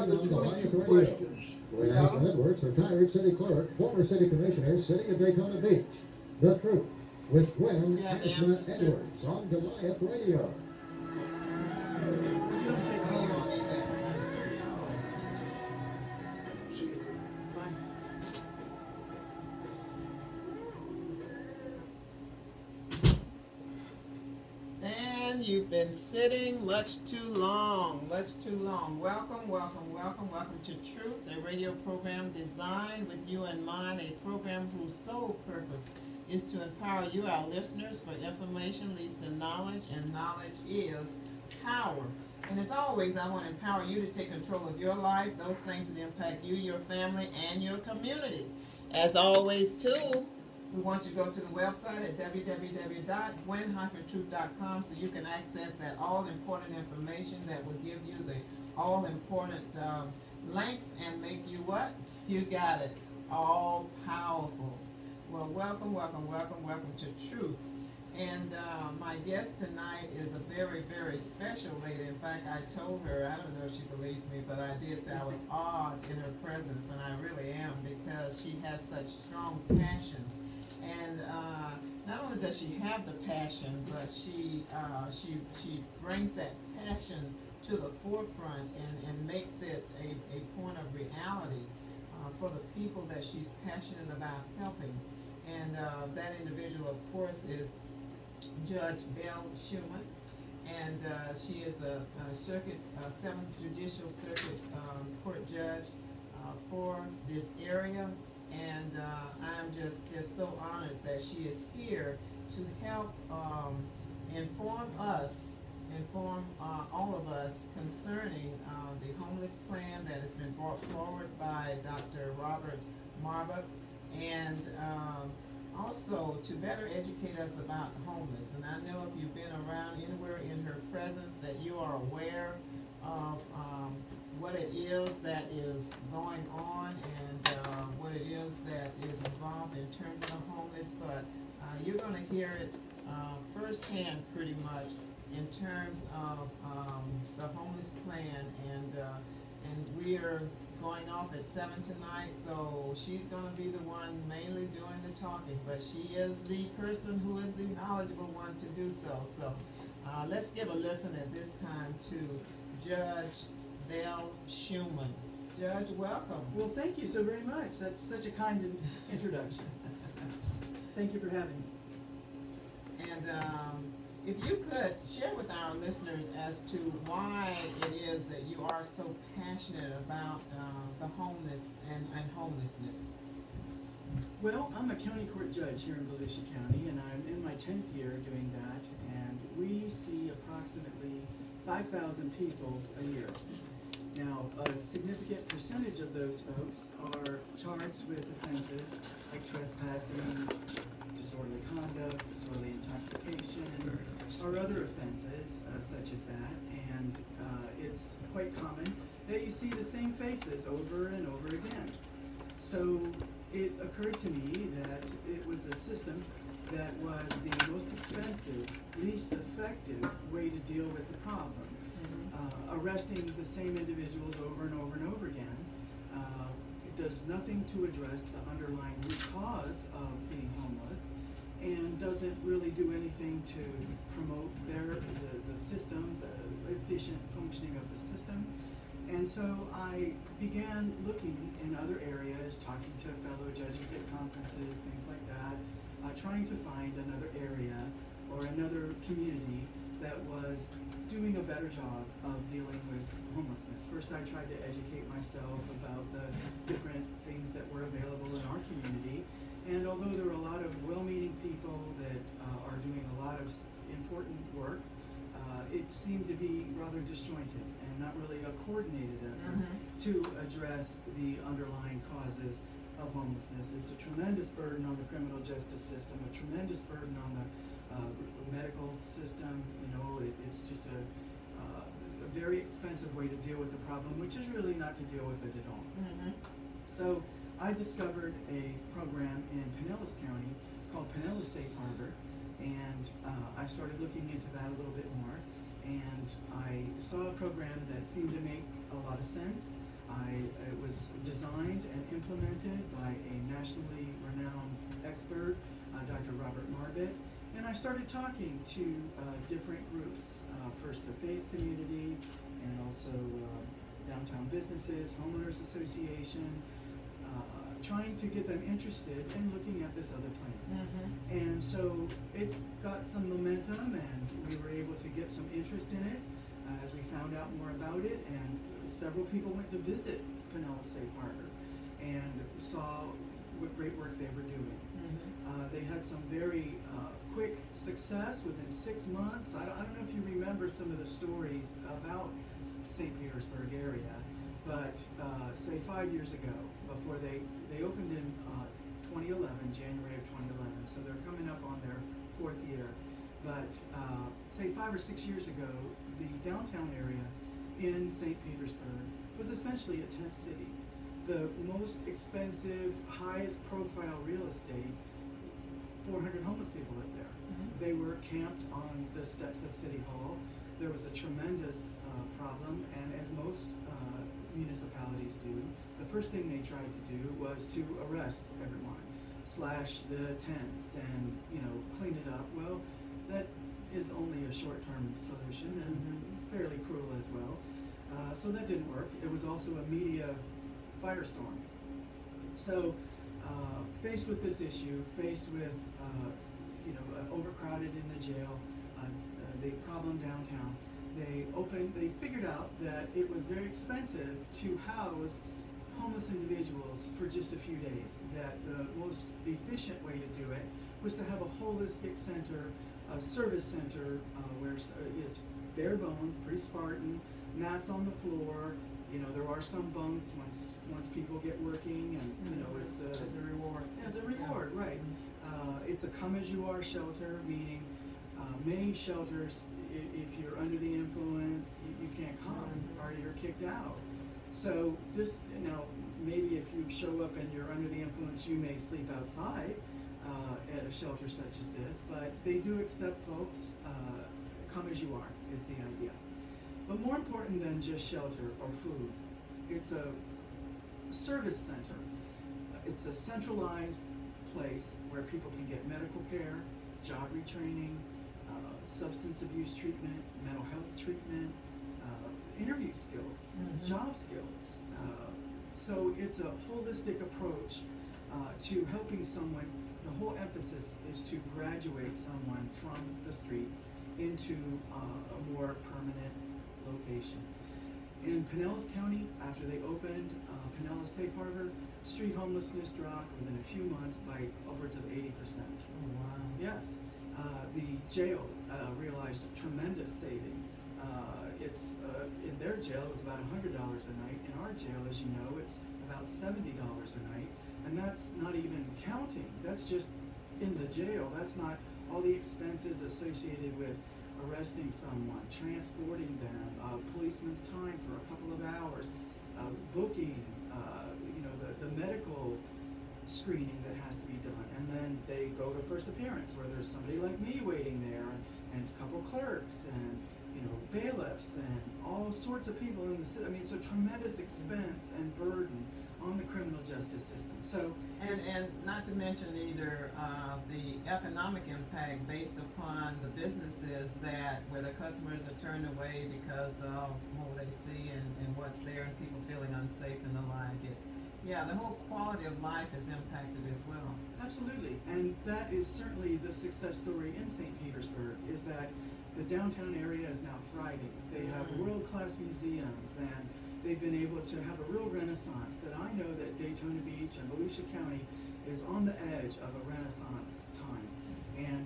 about the 22 questions. Gwen Azama-Edwards, retired city clerk, former city commissioner, City of Daytona Beach. The Truth with Gwen Azama-Edwards on Goliath Radio. If you don't take hands. See you. Fine. And you've been sitting much too long, much too long. Welcome, welcome, welcome, welcome to Truth, a radio program designed with you in mind, a program whose sole purpose is to empower you, our listeners, for information leads to knowledge, and knowledge is power. And as always, I want to empower you to take control of your life, those things that impact you, your family, and your community. As always, too, we want you to go to the website at www.gwen-truth.com so you can access that all-important information that will give you the all-important links and make you what? You got it. All powerful. Well, welcome, welcome, welcome, welcome to Truth. And my guest tonight is a very, very special lady. In fact, I told her, I don't know if she believes me, but I did say I was awed in her presence, and I really am, because she has such strong passion. And not only does she have the passion, but she brings that passion to the forefront and makes it a point of reality for the people that she's passionate about helping. And that individual, of course, is Judge Belle Schumann, and she is a circuit, 7th Judicial Circuit Court Judge for this area. And I'm just so honored that she is here to help inform all of us concerning the homeless plan that has been brought forward by Dr. Robert Marbach, and also to better educate us about homeless. And I know if you've been around anywhere in her presence that you are aware of what it is that is going on, and what it is that is involved in terms of the homeless, but you're going to hear it firsthand pretty much in terms of the homeless plan, and we are going off at 7 tonight, so she's going to be the one mainly doing the talking, but she is the person who is the knowledgeable one to do so. So let's give a listen at this time to Judge Belle Schumann. Judge, welcome. Well, thank you so very much. That's such a kind introduction. Thank you for having me. And if you could share with our listeners as to why it is that you are so passionate about the homeless and homelessness. Well, I'm a county court judge here in Volusia County, and I'm in my 10th year doing that, and we see approximately 5,000 people a year. Now, a significant percentage of those folks are charged with offenses like trespassing, disorderly conduct, disorderly intoxication, or other offenses such as that. And it's quite common that you see the same faces over and over again. So it occurred to me that it was a system that was the most expensive, least effective way to deal with the problem. Arresting the same individuals over and over and over again it does nothing to address the underlying root cause of being homeless, and doesn't really do anything to promote the system, the efficient functioning of the system. And so I began looking in other areas, talking to fellow judges at conferences, things like that, trying to find another area or another community that was doing a better job of dealing with homelessness. First, I tried to educate myself about the different things that were available in our community. And although there were a lot of well-meaning people that are doing a lot of important work, it seemed to be rather disjointed and not really a coordinated effort to address the underlying causes of homelessness. It's a tremendous burden on the criminal justice system, a tremendous burden on the medical system. You know, it's just a very expensive way to deal with the problem, which is really not to deal with it at all. So I discovered a program in Pinellas County called Pinellas Safe Harbor, and I started looking into that a little bit more, and I saw a program that seemed to make a lot of sense. It was designed and implemented by a nationally renowned expert, Dr. Robert Marbit, and I started talking to different groups, first the faith community, and also downtown businesses, homeowners association, trying to get them interested in looking at this other plan. And so it got some momentum, and we were able to get some interest in it as we found out more about it, and several people went to visit Pinellas Safe Harbor and saw what great work they were doing. They had some very quick success within 6 months. I don't know if you remember some of the stories about St. Petersburg area, but say 5 years ago, before they opened in 2011, January of 2011, so they're coming up on their 4th year. But say 5 or 6 years ago, the downtown area in St. Petersburg was essentially a tent city. The most expensive, highest profile real estate, 400 homeless people lived there. They were camped on the steps of City Hall. There was a tremendous problem, and as most municipalities do, the first thing they tried to do was to arrest everyone, slash the tents, and clean it up. Well, that is only a short-term solution and fairly cruel as well. So that didn't work. It was also a media firestorm. So faced with this issue, faced with overcrowded in the jail, the problem downtown, they figured out that it was very expensive to house homeless individuals for just a few days, that the most efficient way to do it was to have a holistic center, a service center, where it's bare bones, pretty Spartan, mats on the floor. There are some bunks once people get working, and it's as a reward. As a reward, right. It's a come-as-you-are shelter, meaning many shelters, if you're under the influence, you can't come, or you're kicked out. So this, maybe if you show up and you're under the influence, you may sleep outside at a shelter such as this, but they do accept folks come as you are, is the idea. But more important than just shelter or food, it's a service center. It's a centralized place where people can get medical care, job retraining, substance abuse treatment, mental health treatment, interview skills, job skills. So it's a holistic approach to helping someone. The whole emphasis is to graduate someone from the streets into a more permanent location. In Pinellas County, after they opened Pinellas Safe Harbor, street homelessness dropped within a few months by upwards of 80%. Oh, wow. Yes. The jail realized tremendous savings. In their jail it was about $100 a night. In our jail, as you know, it's about $70 a night. And that's not even counting. That's just in the jail. That's not all the expenses associated with arresting someone, transporting them, policeman's time for a couple of hours, booking, the medical screening that has to be done. And then they go to first appearance where there's somebody like me waiting there, and a couple clerks, and bailiffs, and all sorts of people in the city. I mean, it's a tremendous expense and burden on the criminal justice system. So, and not to mention either the economic impact based upon the businesses where the customers are turned away because of what they see and what's there, and people feeling unsafe and the like. The whole quality of life is impacted as well. Absolutely, and that is certainly the success story in St. Petersburg, is that the downtown area is now thriving. They have world-class museums, and they've been able to have a real renaissance that I know that Daytona Beach and Volusia County is on the edge of a renaissance time. And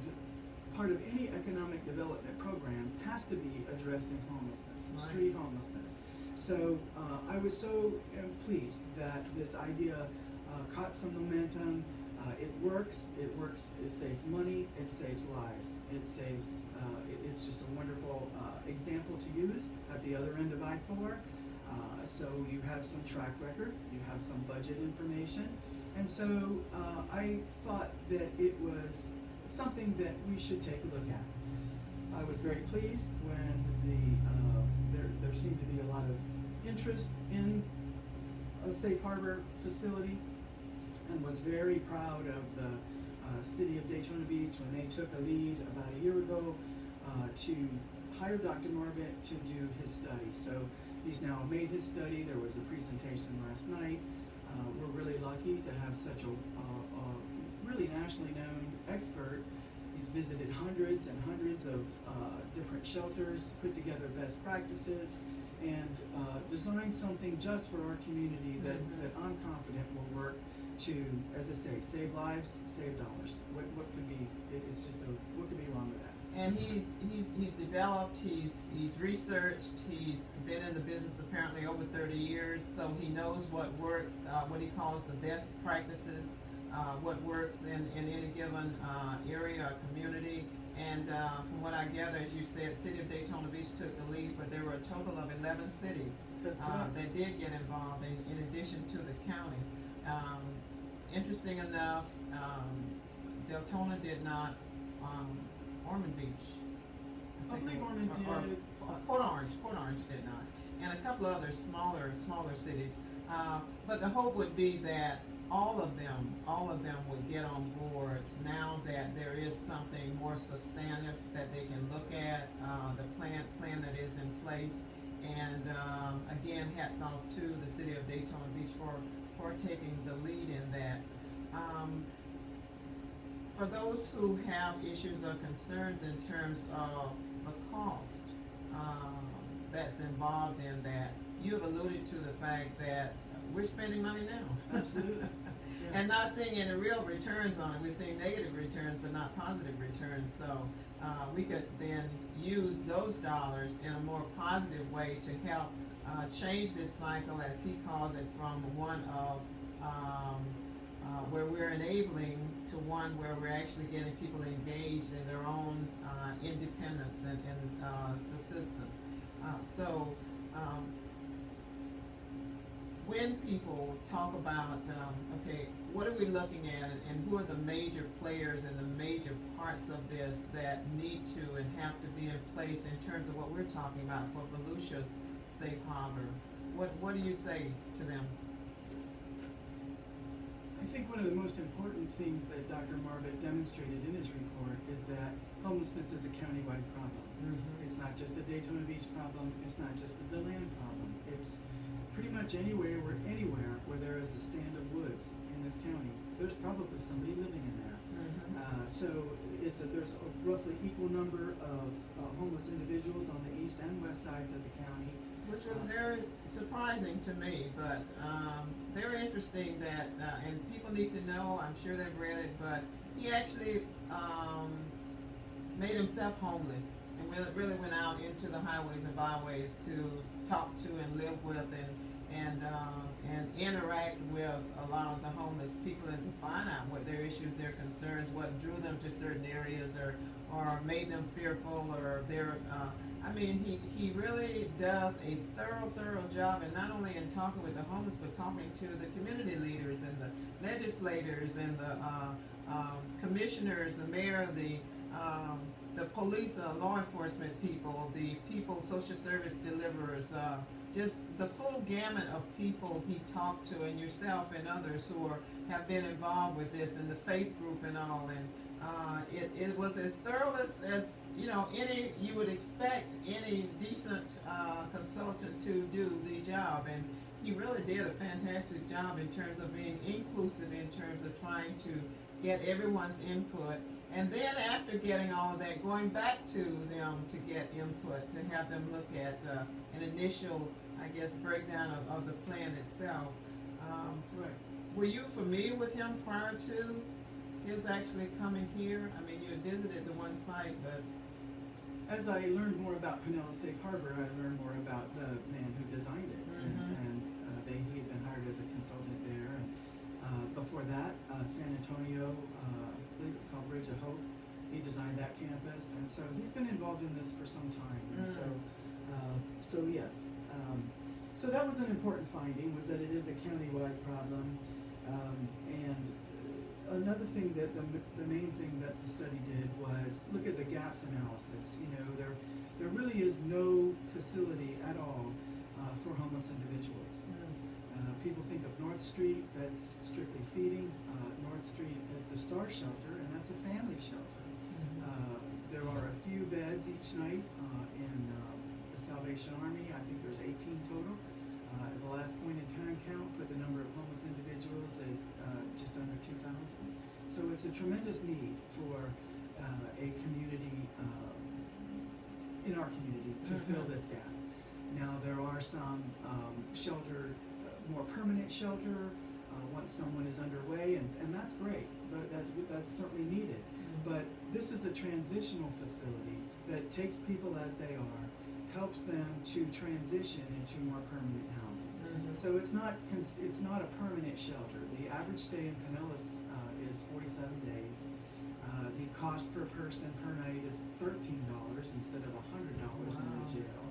part of any economic development program has to be addressing homelessness, street homelessness. So I was so pleased that this idea caught some momentum. It works, it saves money, it saves lives, it's just a wonderful example to use at the other end of I-4. So you have some track record, you have some budget information, and so I thought that it was something that we should take a look at. I was very pleased when there seemed to be a lot of interest in a safe harbor facility, and was very proud of the city of Daytona Beach when they took a lead about a year ago to hire Dr. Marbit to do his study. So he's now made his study. There was a presentation last night. We're really lucky to have such a really nationally known expert. He's visited hundreds and hundreds of different shelters, put together best practices, and designed something just for our community that I'm confident will work to, as I say, save lives, save dollars. What could be? It's just what could be wrong with that? And he's developed, he's researched, he's been in the business apparently over 30 years, so he knows what works, what he calls the best practices, what works in any given area or community. And from what I gather, as you said, City of Daytona Beach took the lead, but there were a total of 11 cities that did get involved in addition to the county. Interesting enough, Deltona did not, Ormond Beach. I believe Ormond did. Port Orange did not. And a couple of other smaller cities. But the hope would be that all of them would get on board now that there is something more substantive that they can look at, the plan that is in place. And again, hats off to the City of Daytona Beach for taking the lead in that. For those who have issues or concerns in terms of the cost that's involved in that, you've alluded to the fact that we're spending money now. Absolutely. Yes. And not seeing any real returns on it. We're seeing negative returns, but not positive returns. So we could then use those dollars in a more positive way to help change this cycle, as he calls it, from one of where we're enabling to one where we're actually getting people engaged in their own independence and subsistence. When people talk about, okay, what are we looking at, and who are the major players and the major parts of this that need to and have to be in place in terms of what we're talking about for Volusia's safe harbor, what do you say to them? I think one of the most important things that Dr. Marbit demonstrated in his report is that homelessness is a countywide problem. Mm-hmm. It's not just a Daytona Beach problem. It's not just a DeLand problem. It's pretty much anywhere where there is a stand of woods in this county, there's probably somebody living in there. Mm-hmm. So there's a roughly equal number of homeless individuals on the east and west sides of the county. Which was very surprising to me, but very interesting that, and people need to know, I'm sure they've read it, but he actually made himself homeless and really went out into the highways and byways to talk to and live with and interact with a lot of the homeless people and to find out what their issues, their concerns, what drew them to certain areas or made them fearful or their I mean, he really does a thorough job, and not only in talking with the homeless, but talking to the community leaders and the legislators and the commissioners, the mayor, the police, law enforcement people, the people, social service deliverers, just the full gamut of people he talked to, and yourself and others who have been involved with this, and the faith group and all, and it was as thorough as any you would expect any decent consultant to do the job, and he really did a fantastic job in terms of being inclusive, in terms of trying to get everyone's input, and then after getting all of that, going back to them to get input, to have them look at an initial, I guess, breakdown of the plan itself. Right. Were you familiar with him prior to his actually coming here? I mean, you had visited the one site, but as I learned more about Pinellas Safe Harbor, I learned more about the man who designed it, and he had been hired as a consultant there. And before that, San Antonio, I believe it's called Bridge of Hope. He designed that campus, and so he's been involved in this for some time. And so yes, so that was an important finding, was that it is a countywide problem, and another thing that the main thing that the study did was look at the gaps analysis. There really is no facility at all for homeless individuals. people think of North Street, that's strictly feeding. North Street is the Star Shelter, and that's a family shelter. There are a few beds each night in the Salvation Army. I think there's 18 total. At the last point in time count, put the number of homeless individuals at just under 2,000. So it's a tremendous need for a community, in our community, to fill this gap. Now there are some shelter, more permanent shelter, once someone is underway, and that's great. That's certainly needed. But this is a transitional facility that takes people as they are, helps them to transition into more permanent housing. So it's not a permanent shelter. The average stay in Pinellas is 47 days. The cost per person per night is $13 instead of $100 in the jail.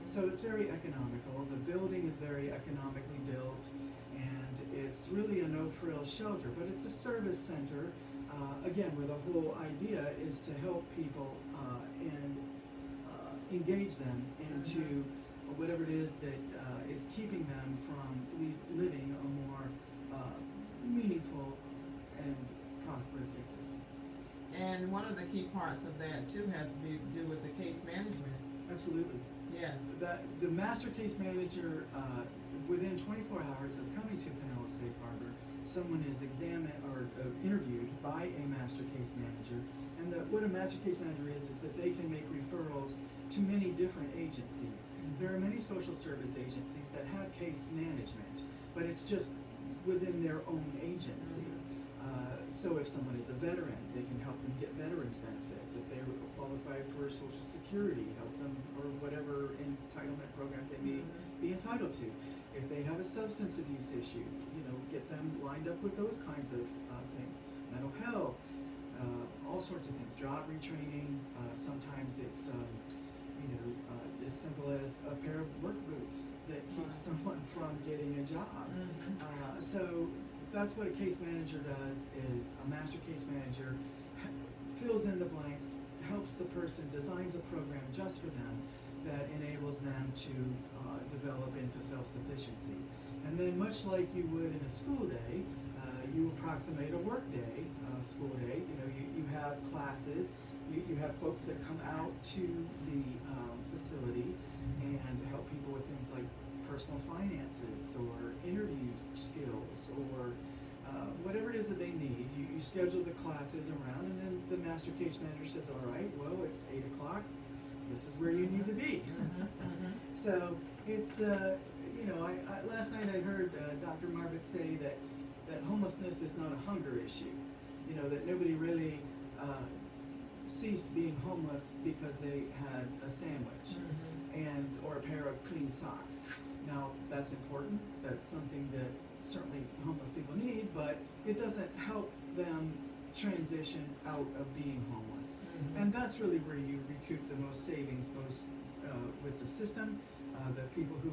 So it's very economical. The building is very economically built, and it's really a no-frills shelter, but it's a service center, again, where the whole idea is to help people and engage them into whatever it is that is keeping them from living a more meaningful and prosperous existence. And one of the key parts of that too has to do with the case management. Absolutely. Yes. The master case manager, within 24 hours of coming to Pinellas Safe Harbor, someone is examined or interviewed by a master case manager. And what a master case manager is that they can make referrals to many different agencies. There are many social service agencies that have case management, but it's just within their own agency. So if someone is a veteran, they can help them get veterans benefits. If they qualify for Social Security, help them, or whatever entitlement programs they may be entitled to. If they have a substance abuse issue, get them lined up with those kinds of things. Mental health, all sorts of things. Job retraining. Sometimes it's as simple as a pair of work boots that keeps someone from getting a job. So that's what a case manager does. Is a master case manager fills in the blanks, helps the person, designs a program just for them that enables them to develop into self-sufficiency. And then, much like you would in a school day, you approximate a work day, school day. You have classes, you have folks that come out to the facility and help people with things like personal finances or interview skills or whatever it is that they need. You schedule the classes around, and then the master case manager says, all right, well, it's 8 o'clock. This is where you need to be. So it's, last night I heard Dr. Marvitt say that homelessness is not a hunger issue. That nobody really ceased being homeless because they had a sandwich or a pair of clean socks. Now, that's important. That's something that certainly homeless people need, but it doesn't help them transition out of being homeless. And that's really where you recoup the most savings, both with the system, the people who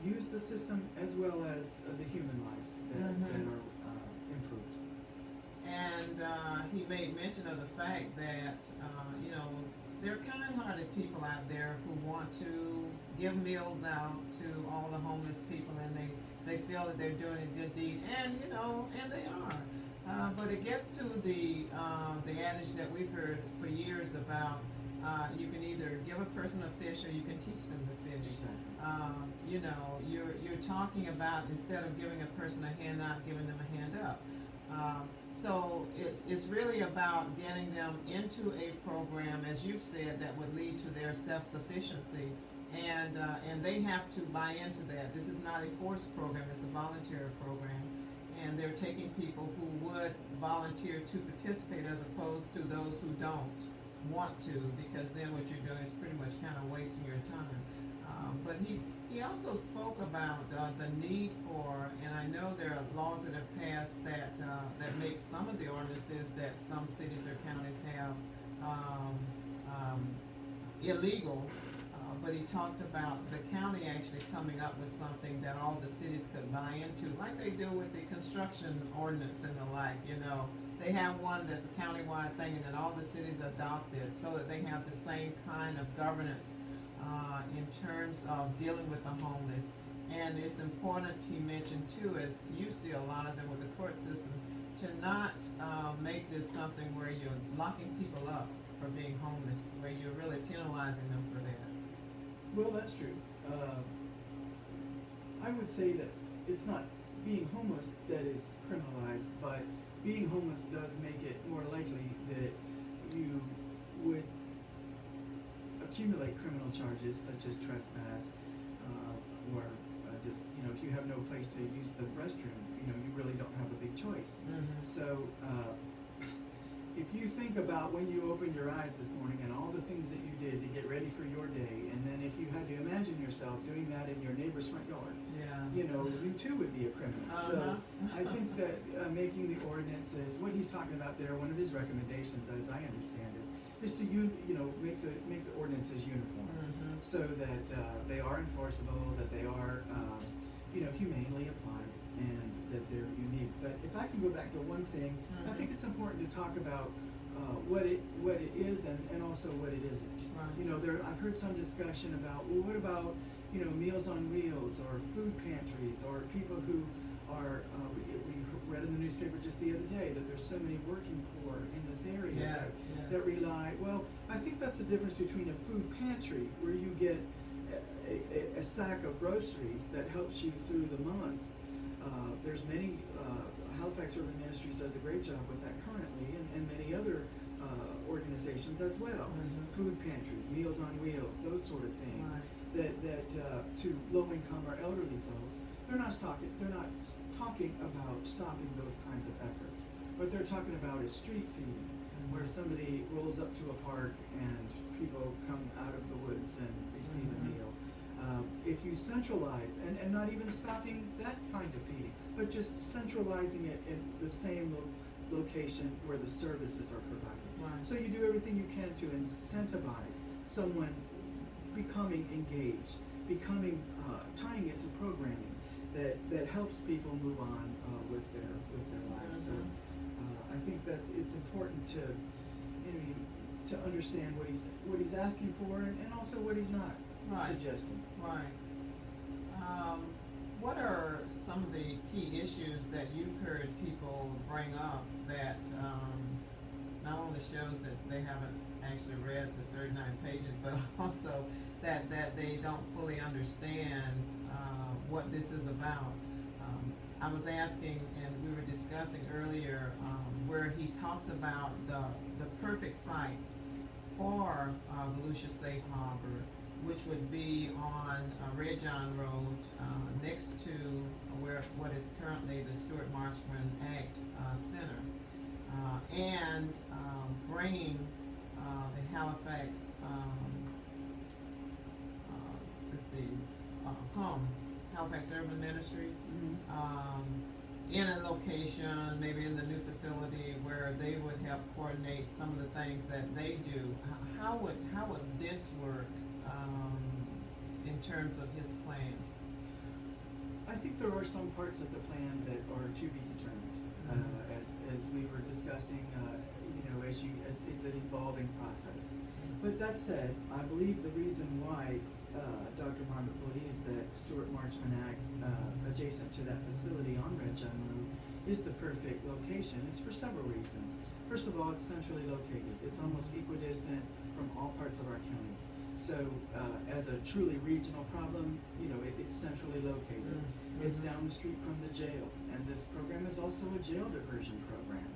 use the system, as well as the human lives that are improved. And he made mention of the fact that, there are kind-hearted people out there who want to give meals out to all the homeless people, and they feel that they're doing a good deed, and and they are. But it gets to the adage that we've heard for years about you can either give a person a fish or you can teach them to fish. Exactly. You're talking about, instead of giving a person a hand out, giving them a hand up. So it's really about getting them into a program, as you've said, that would lead to their self-sufficiency, and they have to buy into that. This is not a forced program; it's a voluntary program, and they're taking people who would volunteer to participate, as opposed to those who don't want to, because then what you're doing is pretty much kind of wasting your time. But he also spoke about the need for, and I know there are laws that have passed that make some of the ordinances that some cities or counties have illegal. But he talked about the county actually coming up with something that all the cities could buy into, like they do with the construction ordinance and the like. They have one that's a countywide thing, and then all the cities adopt it so that they have the same kind of governance in terms of dealing with the homeless. And it's important, he mentioned too, as you see a lot of them with the court system, to not make this something where you're locking people up for being homeless, where you're really penalizing them for that. Well, that's true. I would say that it's not being homeless that is criminalized, but being homeless does make it more likely that you would accumulate criminal charges such as trespass, or just, you know, if you have no place to use the restroom, you know, you really don't have a big choice. So, if you think about when you opened your eyes this morning and all the things that you did to get ready for your day, and then if you had to imagine yourself doing that in your neighbor's front yard, you know, you too would be a criminal. So I think that making the ordinances, what he's talking about there, one of his recommendations, as I understand it, is to make the ordinances uniform, so that they are enforceable, that they are humanely applied, and that they're unique. But if I can go back to one thing, I think it's important to talk about what it is and also what it isn't. You know, I've heard some discussion about, well, what about, you know, Meals on Wheels or food pantries or people who are, we read in the newspaper just the other day that there's so many working poor in this area that rely, well, I think that's the difference between a food pantry where you get a sack of groceries that helps you through the month. There's many, Halifax Urban Ministries does a great job with that currently, and many other organizations as well. Food pantries, Meals on Wheels, those sort of things. That to low-income or elderly folks, they're not talking about stopping those kinds of efforts. What they're talking about is street feeding, where somebody rolls up to a park and people come out of the woods and receive a meal. If you centralize, and not even stopping that kind of feeding, but just centralizing it in the same location where the services are provided. So you do everything you can to incentivize someone becoming engaged, tying it to programming that helps people move on with their lives. So I think that it's important to understand what he's asking for, and also what he's not suggesting. What are some of the key issues that you've heard people bring up that not only shows that they haven't actually read the 39 pages, but also that they don't fully understand what this is about? I was asking, and we were discussing earlier, where he talks about the perfect site for Volusia Safe Harbor, which would be on Red John Road, next to what is currently the Stuart Marchman Act Center, and bringing the Halifax, Halifax Urban Ministries, in a location, maybe in the new facility, where they would help coordinate some of the things that they do. How would this work in terms of his plan? I think there are some parts of the plan that are to be determined. As we were discussing, as it's an evolving process. But that said, I believe the reason why Dr. Marmot believes that Stuart Marchman Act, adjacent to that facility on Red John Road, is the perfect location is for several reasons. First of all, it's centrally located. It's almost equidistant from all parts of our county. So, as a truly regional problem, it's centrally located. It's down the street from the jail, and this program is also a jail diversion program.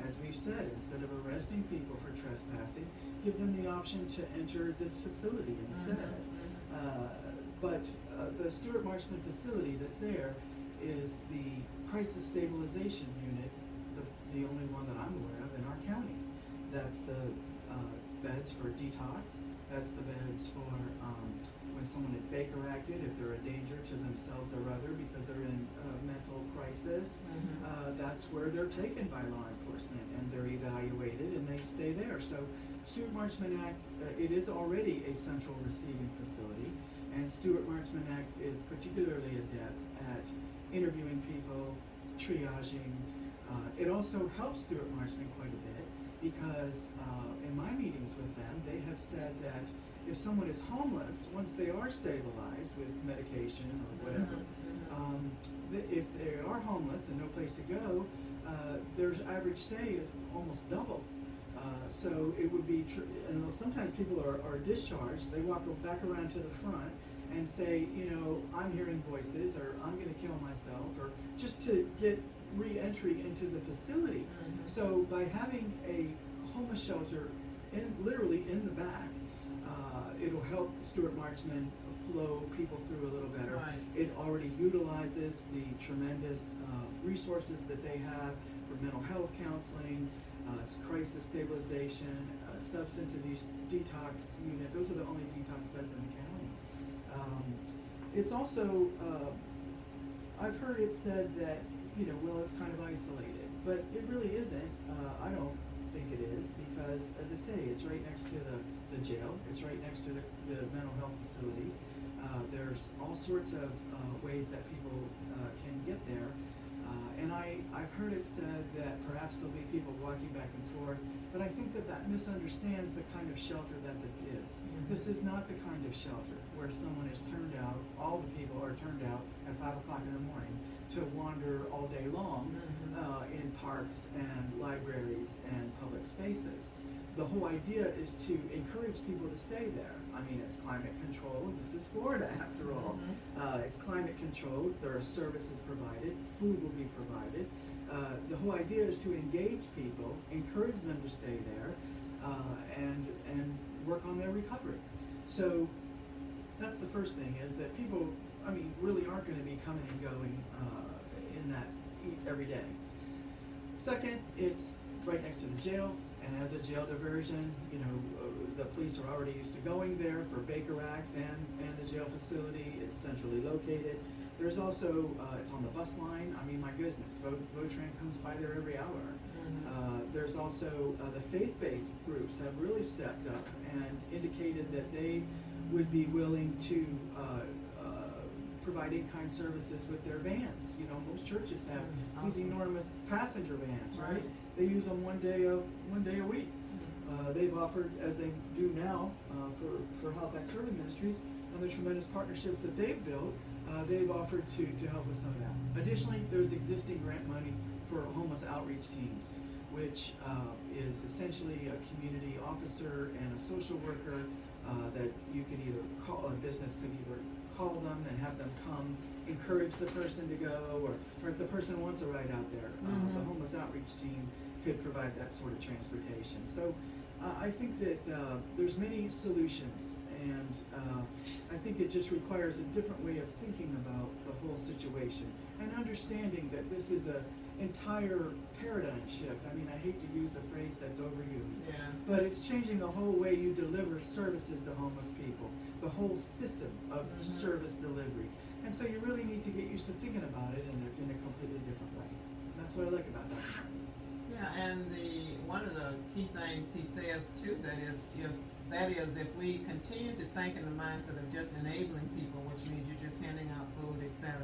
As we've said, instead of arresting people for trespassing, give them the option to enter this facility instead. But the Stuart Marchman facility that's there is the crisis stabilization unit, the only one that I'm aware of in our county. That's the beds for detox. That's the beds for when someone is Baker acted, if they're a danger to themselves or other because they're in mental crisis. That's where they're taken by law enforcement, and they're evaluated and they stay there. So Stuart Marchman Act, it is already a central receiving facility, and Stuart Marchman Act is particularly adept at interviewing people, triaging. It also helps Stuart Marchman quite a bit because in my meetings with them, they have said that if someone is homeless, once they are stabilized with medication or whatever, if they are homeless and no place to go, their average stay is almost double. So it would be, and sometimes people are discharged, they walk back around to the front and say, you know, I'm hearing voices, or I'm going to kill myself, or just to get re-entry into the facility. So by having a homeless shelter literally in the back, it'll help Stuart Marchman flow people through a little better. Right. It already utilizes the tremendous resources that they have for mental health counseling, crisis stabilization, substance abuse detox unit. Those are the only detox beds in the county. It's also, I've heard it said that, you know, well, it's kind of isolated, but it really isn't. I don't think it is, because, as I say, it's right next to the jail. It's right next to the mental health facility. There's all sorts of ways that people can get there. And I've heard it said that perhaps there'll be people walking back and forth, but I think that misunderstands the kind of shelter that this is. This is not the kind of shelter where someone is turned out, all the people are turned out at 5 o'clock in the morning to wander all day long in parks and libraries and public spaces. The whole idea is to encourage people to stay there. I mean, it's climate controlled. This is Florida, after all. It's climate controlled. There are services provided. Food will be provided. The whole idea is to engage people, encourage them to stay there, and work on their recovery. So that's the first thing, is that people, I mean, really aren't going to be coming and going in that every day. Second, it's right next to the jail. And as a jail diversion, you know, the police are already used to going there for Baker Acts and the jail facility. It's centrally located. There's also, it's on the bus line. I mean, my goodness, Votran comes by there every hour. There's also, the faith-based groups have really stepped up and indicated that they would be willing to provide in-kind services with their vans. You know, most churches have these enormous passenger vans, right? They use them one day a week. They've offered, as they do now, for Halifax Urban Ministries, and the tremendous partnerships that they've built, they've offered to help with some of that. Additionally, there's existing grant money for homeless outreach teams, which is essentially a community officer and a social worker that you can either call, a business could either call them and have them come, encourage the person to go, or if the person wants a ride out there, the homeless outreach team could provide that sort of transportation. So I think that there's many solutions, and I think it just requires a different way of thinking about the whole situation and understanding that this is a entire paradigm shift. I mean, I hate to use a phrase that's overused, but it's changing the whole way you deliver services to homeless people, the whole system of service delivery. And so you really need to get used to thinking about it in a completely different way. And that's what I like about that. Yeah, and one of the key things he says too, that is if we continue to think in the mindset of just enabling people, which means you're just handing out food, etc.,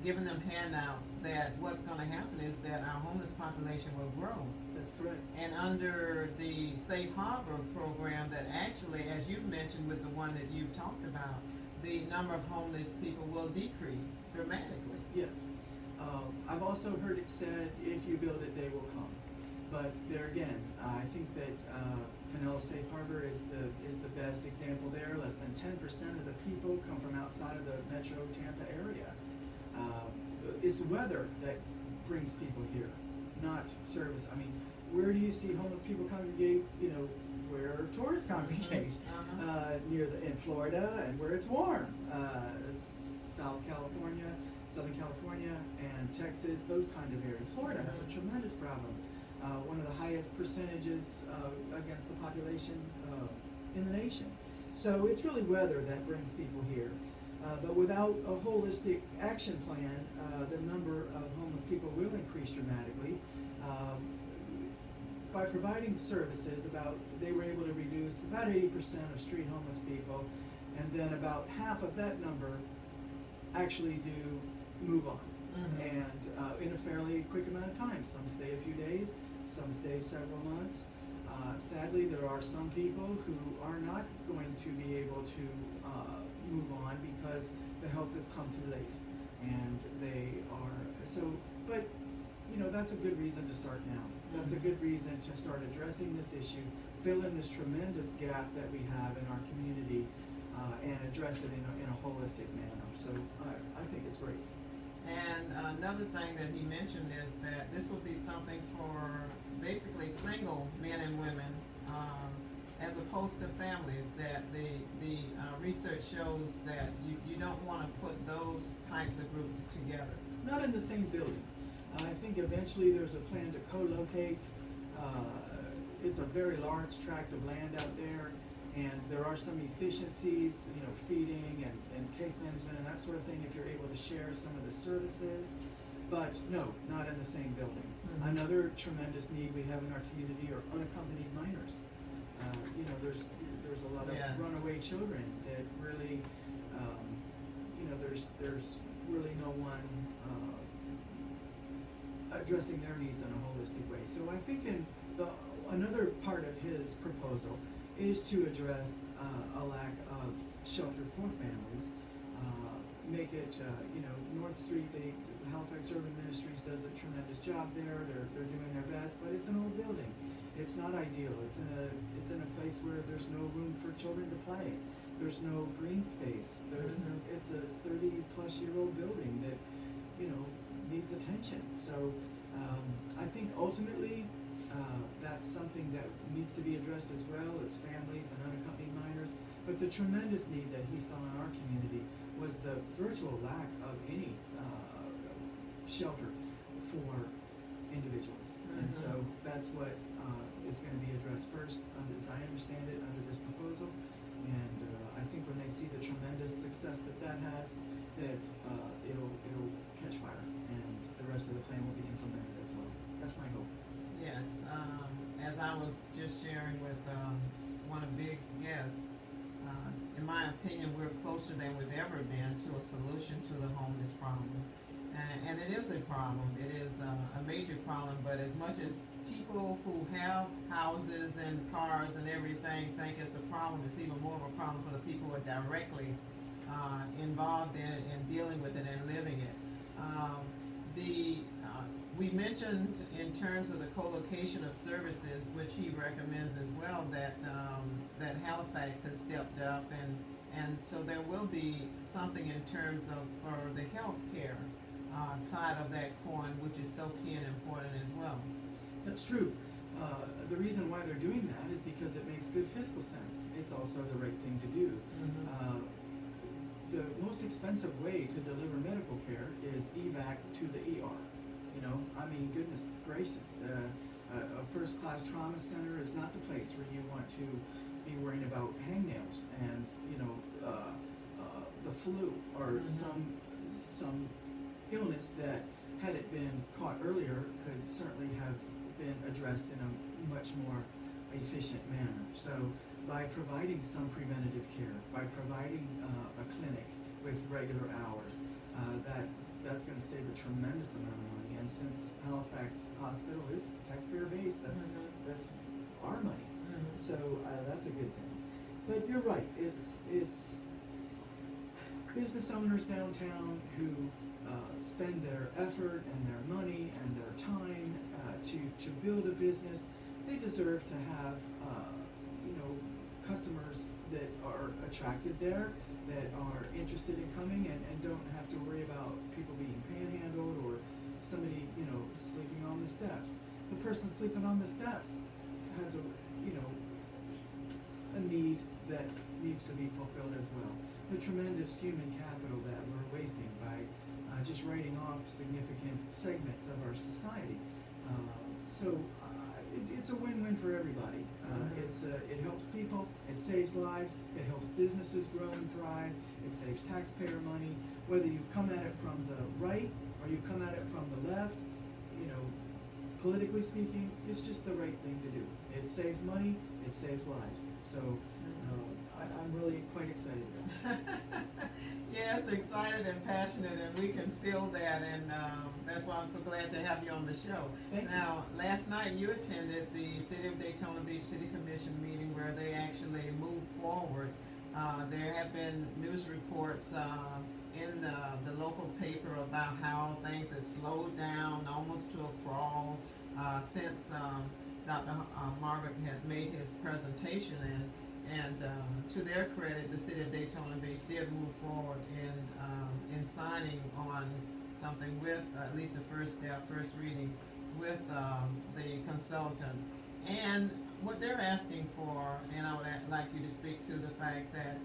giving them handouts, that what's going to happen is that our homeless population will grow. That's correct. And under the Safe Harbor program, that actually, as you've mentioned with the one that you've talked about, the number of homeless people will decrease dramatically. Yes. I've also heard it said, if you build it, they will come. But there again, I think that Pinellas Safe Harbor is the best example there. Less than 10% of the people come from outside of the metro Tampa area. It's weather that brings people here, not service. I mean, where do you see homeless people congregate? You know, where tourists congregate, in Florida, and where it's warm. Southern California, and Texas, those kind of areas. Florida has a tremendous problem. One of the highest percentages against the population in the nation. So it's really weather that brings people here. But without a holistic action plan, the number of homeless people will increase dramatically. By providing services, they were able to reduce about 80% of street homeless people, and then about half of that number actually do move on, and in a fairly quick amount of time. Some stay a few days, some stay several months. Sadly, there are some people who are not going to be able to move on because the help has come too late, and they are so. But you know, that's a good reason to start now. That's a good reason to start addressing this issue, fill in this tremendous gap that we have in our community, and address it in a holistic manner. So I think it's great. And another thing that he mentioned is that this will be something for basically single men and women, as opposed to families, that the research shows that you don't want to put those types of groups together. Not in the same building. I think eventually there's a plan to co-locate. It's a very large tract of land out there, and there are some efficiencies, you know, feeding and case management and that sort of thing if you're able to share some of the services. But no, not in the same building. Mm-hmm. Another tremendous need we have in our community are unaccompanied minors. You know, there's a lot of runaway children that really, you know, there's really no one addressing their needs in a holistic way. So I think another part of his proposal is to address a lack of shelter for families. Make it, you know, North Street, Halifax Urban Ministries does a tremendous job there. They're doing their best, but it's an old building. It's not ideal. It's in a place where there's no room for children to play. There's no green space. It's a 30-plus-year-old building that, you know, needs attention. So I think ultimately that's something that needs to be addressed as well as families and unaccompanied minors. But the tremendous need that he saw in our community was the virtual lack of any shelter for individuals. And so that's what is going to be addressed first, as I understand it, under this proposal. And I think when they see the tremendous success that has, that it'll catch fire, and the rest of the plan will be implemented as well. That's my hope. Yes, as I was just sharing with one of Big's guests, in my opinion, we're closer than we've ever been to a solution to the homeless problem. And it is a problem. It is a major problem, but as much as people who have houses and cars and everything think it's a problem, it's even more of a problem for the people who are directly involved in it and dealing with it and living it. We mentioned in terms of the co-location of services, which he recommends as well, that that Halifax has stepped up, and so there will be something in terms of for the health care side of that coin, which is so key and important as well. That's true. The reason why they're doing that is because it makes good fiscal sense. It's also the right thing to do. The most expensive way to deliver medical care is evac to the ER. You know, I mean, goodness gracious, a first-class trauma center is not the place where you want to be worrying about hangnails and, you know, the flu or some illness that, had it been caught earlier, could certainly have been addressed in a much more efficient manner. So by providing some preventative care, by providing a clinic with regular hours, that's going to save a tremendous amount of money. And since Halifax Hospital is taxpayer-based, that's our money. So that's a good thing. But you're right. It's business owners downtown who spend their effort and their money and their time to build a business. They deserve to have you know, customers that are attracted there, that are interested in coming and don't have to worry about people being panhandled or somebody, you know, sleeping on the steps. The person sleeping on the steps has a need that needs to be fulfilled as well. The tremendous human capital that we're wasting by just writing off significant segments of our society. So it's a win-win for everybody. It helps people, it saves lives, it helps businesses grow and thrive, it saves taxpayer money. Whether you come at it from the right or you come at it from the left, you know, politically speaking, it's just the right thing to do. It saves money, it saves lives. So I I'm really quite excited about. Yes, excited and passionate, and we can feel that, and that's why I'm so glad to have you on the show. Thank you. Now, last night you attended the City of Daytona Beach City Commission meeting where they actually moved forward. There have been news reports in the local paper about how things have slowed down almost to a crawl since Dr. Margaret had made his presentation, and to their credit, the City of Daytona Beach did move forward in signing on something with, at least the first step, first reading, with the consultant. And what they're asking for, and I would like you to speak to the fact that,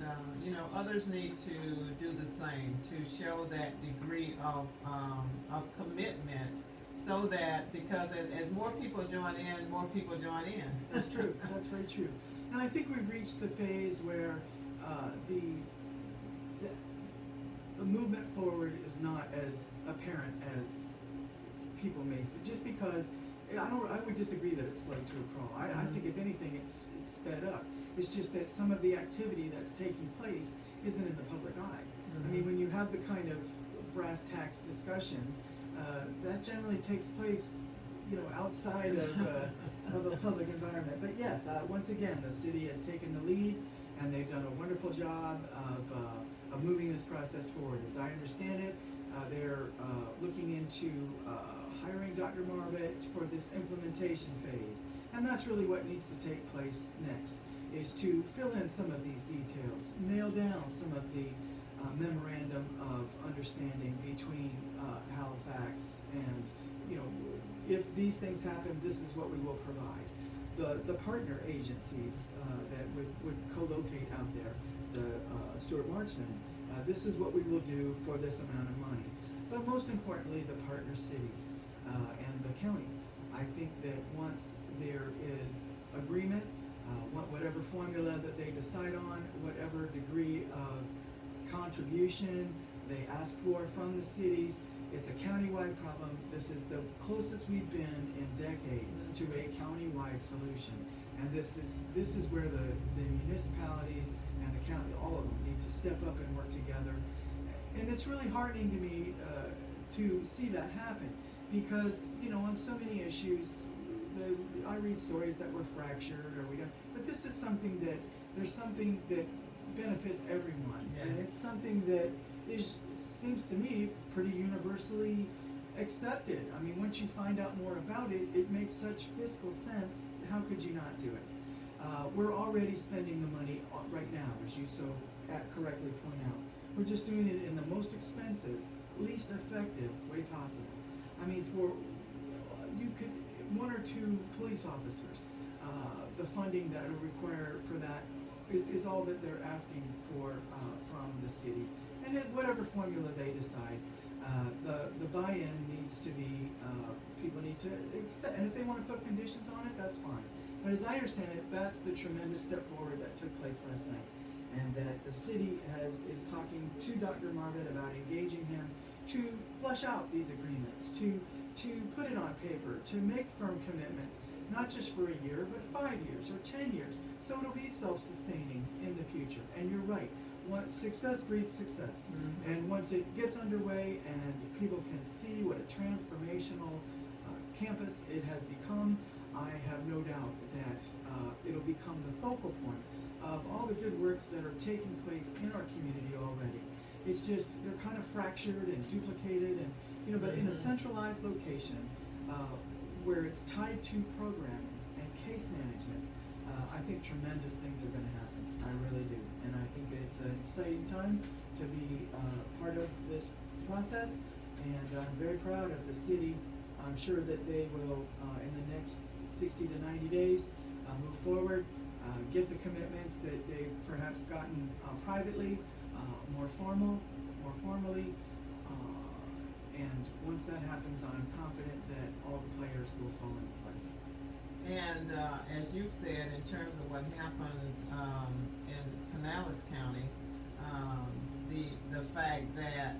you know, others need to do the same, to show that degree of commitment, so that, because as more people join in, more people join in. That's true. That's very true. And I think we've reached the phase where the movement forward is not as apparent as people may think. Just because I would disagree that it's slowed to a crawl. I think if anything, it's sped up. It's just that some of the activity that's taking place isn't in the public eye. I mean, when you have the kind of brass tacks discussion, that generally takes place, you know, outside of a public environment. But yes, once again, the city has taken the lead, and they've done a wonderful job of moving this process forward. As I understand it, they're looking into hiring Dr. Margaret for this implementation phase. And that's really what needs to take place next, is to fill in some of these details, nail down some of the memorandum of understanding between Halifax and, you know, if these things happen, this is what we will provide. The partner agencies that would co-locate out there, the Stuart Marksman, this is what we will do for this amount of money. But most importantly, the partner cities and the county. I think that once there is agreement, whatever formula that they decide on, whatever degree of contribution they ask for from the cities, it's a countywide problem. This is the closest we've been in decades to a countywide solution. And this is where the municipalities and the county, all of them, need to step up and work together. And it's really heartening to me to see that happen, because, you know, on so many issues, I read stories that we're fractured or we don't, but this is something that, there's something that benefits everyone. Yes. And it's something that seems to me pretty universally accepted. I mean, once you find out more about it, it makes such fiscal sense. How could you not do it? We're already spending the money right now, as you so correctly point out. We're just doing it in the most expensive, least effective way possible. I mean, you could, 1 or 2 police officers, the funding that will require for that is all that they're asking for from the cities. And then whatever formula they decide, the buy-in needs to be, people need to accept, and if they want to put conditions on it, that's fine. But as I understand it, that's the tremendous step forward that took place last night. And that the city is talking to Dr. Margaret about engaging him to flesh out these agreements, to put it on paper, to make firm commitments, not just for a year, but 5 years or 10 years, so it'll be self-sustaining in the future. And you're right, success breeds success. And once it gets underway and people can see what a transformational campus it has become, I have no doubt that it'll become the focal point of all the good works that are taking place in our community already. It's just, they're kind of fractured and duplicated, and, you know, but in a centralized location where it's tied to programming and case management, I think tremendous things are going to happen. I really do. And I think that it's an exciting time to be part of this process, and I'm very proud of the city. I'm sure that they will, in the next 60 to 90 days, move forward, get the commitments that they've perhaps gotten privately, more formally, and once that happens, I'm confident that all the players will fall into place. And as you said, in terms of what happened in Pinellas County, the fact that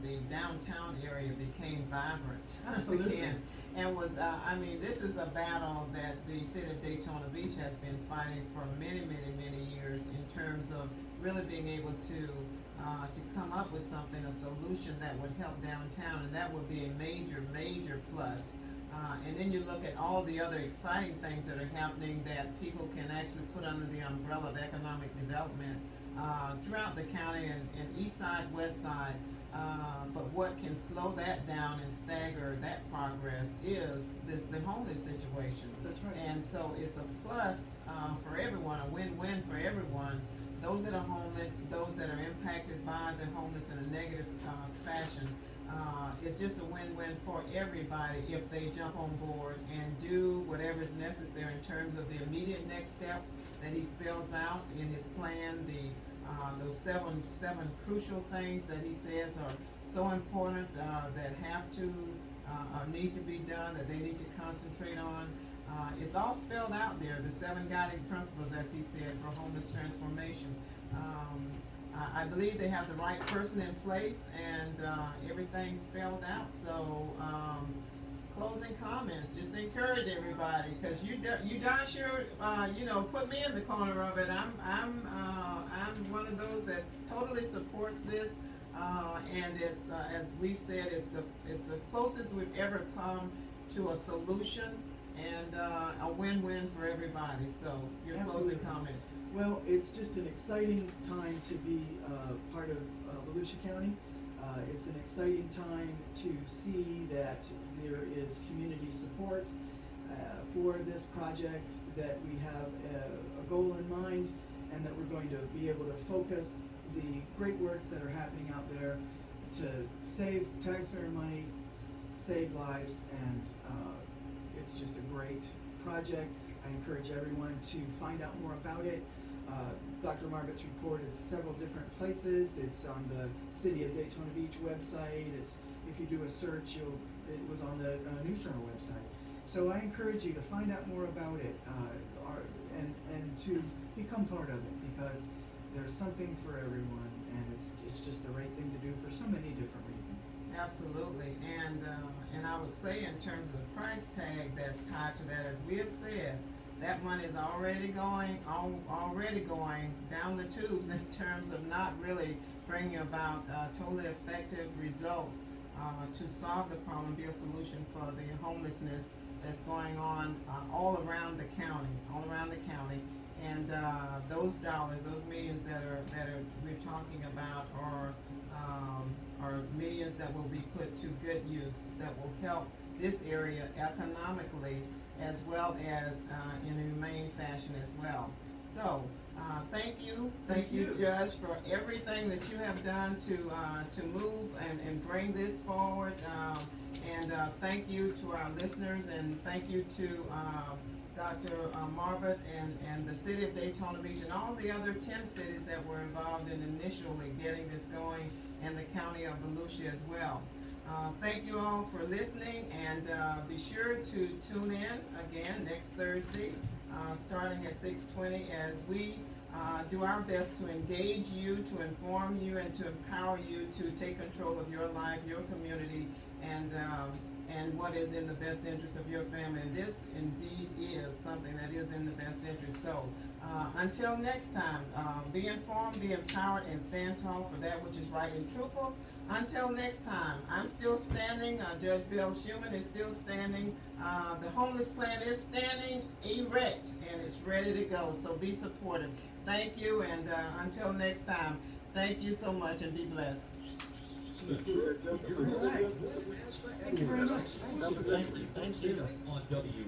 the downtown area became vibrant. Absolutely. Again, and was I mean, this is a battle that the city of Daytona Beach has been fighting for many years in terms of really being able to come up with something, a solution that would help downtown, and that would be a major plus. And then you look at all the other exciting things that are happening that people can actually put under the umbrella of economic development throughout the county and east side, west side. But what can slow that down and stagger that progress is the homeless situation. That's right. And so it's a plus for everyone, a win-win for everyone. Those that are homeless, those that are impacted by the homeless in a negative fashion. It's just a win-win for everybody if they jump on board and do whatever is necessary in terms of the immediate next steps that he spells out in his plan. Those seven crucial things that he says are so important that have to need to be done, that they need to concentrate on. It's all spelled out there, the 7 guiding principles, as he said, for homeless transformation. I believe they have the right person in place and everything's spelled out. So closing comments, just encourage everybody, because you darn sure put me in the corner of it. I'm one of those that totally supports this, and it's as we've said, it's the closest we've ever come to a solution and a win-win for everybody. So your Absolutely. closing comments. Well, it's just an exciting time to be part of Volusia County. It's an exciting time to see that there is community support for this project, that we have a goal in mind, and that we're going to be able to focus the great works that are happening out there to save taxpayer money, save lives, and it's just a great project. I encourage everyone to find out more about it. Dr. Margaret's report is several different places. It's on the City of Daytona Beach website. If you do a search, it was on the News Journal website. So I encourage you to find out more about it and to become part of it, because there's something for everyone, and it's just the right thing to do for so many different reasons. Absolutely, and I would say in terms of the price tag that's tied to that, as we have said, that money is already going down the tubes in terms of not really bringing about totally effective results to solve the problem, be a solution for the homelessness that's going on all around the county. And those dollars, those millions that we're talking about are millions that will be put to good use, that will help this area economically as well as in a humane fashion as well. So thank you, Judge, for everything that you have done to move and bring this forward. And thank you to our listeners, and thank you to Dr. Margaret and the City of Daytona Beach and all the other 10 cities that were involved in initially getting this going, and the County of Volusia as well. Thank you all for listening, and be sure to tune in again next Thursday, starting at 6:20, as we do our best to engage you, to inform you, and to empower you to take control of your life, your community, and what is in the best interest of your family. And this indeed is something that is in the best interest. So until next time, be informed, be empowered, and stand tall for that which is right and truthful. Until next time, I'm still standing. Judge Belle Schumann is still standing. The homeless plan is standing erect, and it's ready to go. So be supportive. Thank you, and until next time, thank you so much, and be blessed. Thank you very much. Thank you. On W.